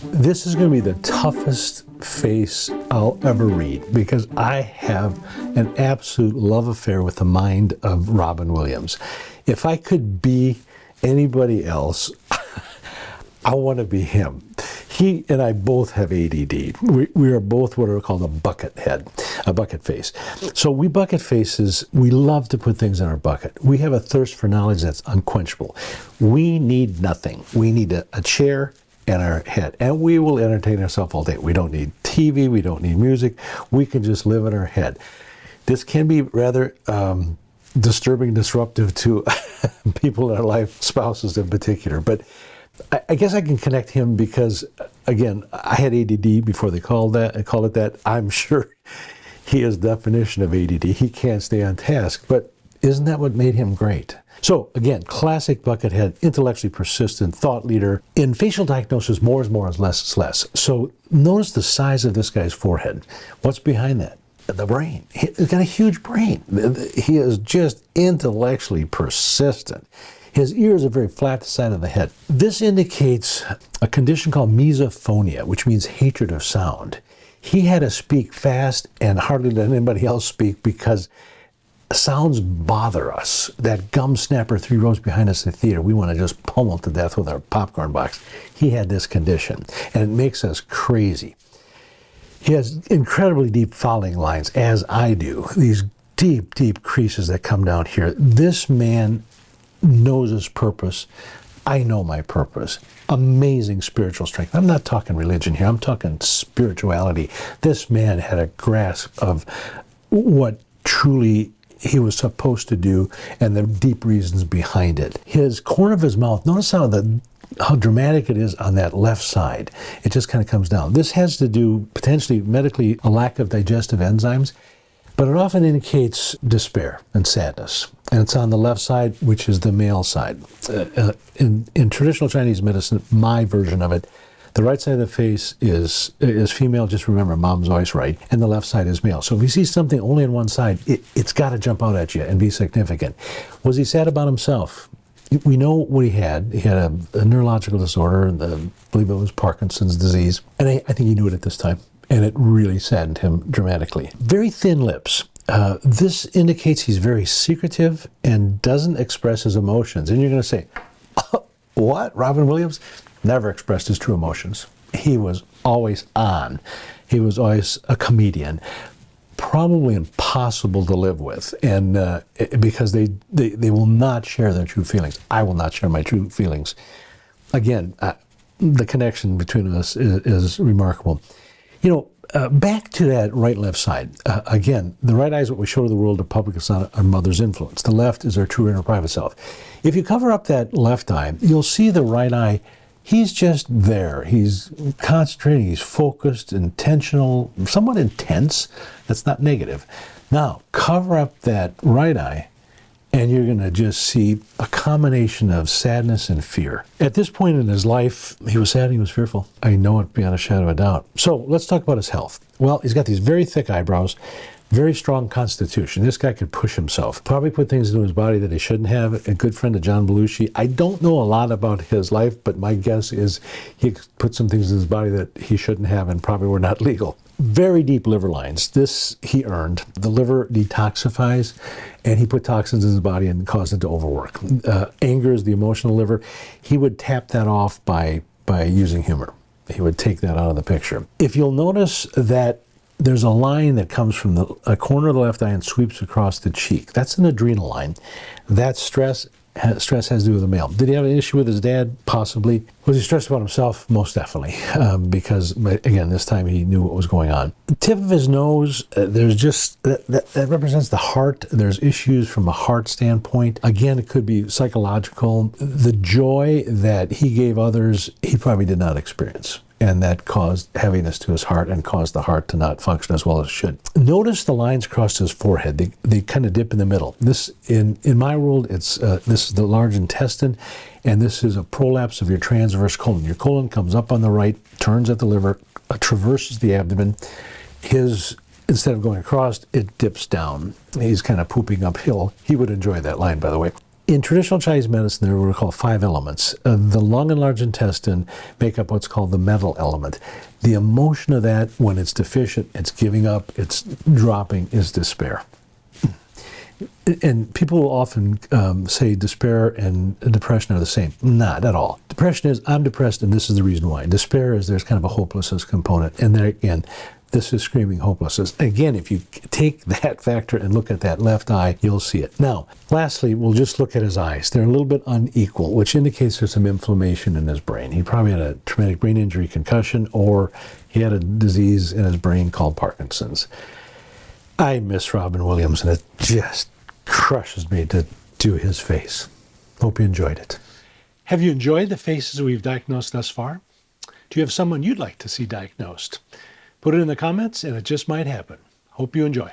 This is going to be the toughest face I'll ever read because I have an absolute love affair with the mind of Robin Williams. If I could be anybody else, I want to be him. He and I both have ADD. We are both what are called a bucket face. So we bucket faces, we love to put things in our bucket. We have a thirst for knowledge that's unquenchable. We need nothing. We need a chair and our head, and we will entertain ourselves all day. We don't need TV, we don't need music, we can just live in our head. This can be rather disturbing, disruptive to people in our life, spouses in particular, but I guess I can connect him because, again, I had ADD before they called it that. I'm sure he is definition of ADD. He can't stay on task, but isn't that what made him great? So again, classic buckethead, intellectually persistent, thought leader. In facial diagnosis, more is more, is less is less. So notice the size of this guy's forehead. What's behind that? The brain. He's got a huge brain. He is just intellectually persistent. His ears are very flat to the side of the head. This indicates a condition called misophonia, which means hatred of sound. He had to speak fast and hardly let anybody else speak because sounds bother us. That gum snapper 3 rows behind us in the theater, we want to just pummel to death with our popcorn box. He had this condition, and it makes us crazy. He has incredibly deep fouling lines, as I do. These deep, deep creases that come down here. This man knows his purpose. I know my purpose. Amazing spiritual strength. I'm not talking religion here. I'm talking spirituality. This man had a grasp of what truly he was supposed to do and the deep reasons behind it. His corner of his mouth, notice how dramatic it is on that left side. It just kind of comes down. This has to do, potentially medically, a lack of digestive enzymes, but it often indicates despair and sadness. And it's on the left side, which is the male side. In traditional Chinese medicine, my version of it, the right side of the face is female. Just remember, mom's always right. And the left side is male. So if you see something only on one side, it's got to jump out at you and be significant. Was he sad about himself? We know what he had. He had a neurological disorder, I believe it was Parkinson's disease. And I think he knew it at this time. And it really saddened him dramatically. Very thin lips. This indicates he's very secretive and doesn't express his emotions. And you're going to say, what? Robin Williams never expressed his true emotions. He was always on. He was always a comedian. Probably impossible to live with, and because they will not share their true feelings. I will not share my true feelings. Again, the connection between us is remarkable. Back to that right-left side. Again, the right eye is what we show to the world. The public is not our mother's influence. The left is our true inner private self. If you cover up that left eye, you'll see the right eye. He's just there. He's concentrating. He's focused, intentional, somewhat intense. That's not negative. Now, cover up that right eye, and you're going to just see a combination of sadness and fear. At this point in his life, he was sad, he was fearful. I know it beyond a shadow of a doubt. So let's talk about his health. Well, he's got these very thick eyebrows, very strong constitution. This guy could push himself. Probably put things into his body that he shouldn't have. A good friend of John Belushi. I don't know a lot about his life, but my guess is he put some things in his body that he shouldn't have and probably were not legal. Very deep liver lines. This he earned. The liver detoxifies, and he put toxins in his body and caused it to overwork. Anger is the emotional liver. He would tap that off by using humor. He would take that out of the picture. If you'll notice that there's a line that comes from a corner of the left eye and sweeps across the cheek. That's an adrenal line. That stress has to do with the male. Did he have an issue with his dad? Possibly. Was he stressed about himself? Most definitely. Because, again, this time he knew what was going on. The tip of his nose, there's just, that represents the heart. There's issues from a heart standpoint. Again, it could be psychological. The joy that he gave others, he probably did not experience. And that caused heaviness to his heart and caused the heart to not function as well as it should. Notice the lines across his forehead. They kind of dip in the middle. This, in my world, this is the large intestine, and this is a prolapse of your transverse colon. Your colon comes up on the right, turns at the liver, traverses the abdomen. Instead of going across, it dips down. He's kind of pooping uphill. He would enjoy that line, by the way. In traditional Chinese medicine, there are what are called 5 elements. The lung and large intestine make up what's called the mental element. The emotion of that, when it's deficient, it's giving up, it's dropping, is despair. And people will often say despair and depression are the same. Not at all. Depression is, I'm depressed and this is the reason why. Despair is, there's kind of a hopelessness component. And there again, this is screaming hopelessness. Again, if you take that factor and look at that left eye, you'll see it. Now, lastly, we'll just look at his eyes. They're a little bit unequal, which indicates there's some inflammation in his brain. He probably had a traumatic brain injury, concussion, or he had a disease in his brain called Parkinson's. I miss Robin Williams, and it just crushes me to do his face. Hope you enjoyed it. Have you enjoyed the faces we've diagnosed thus far? Do you have someone you'd like to see diagnosed? Put it in the comments, and it just might happen. Hope you enjoy.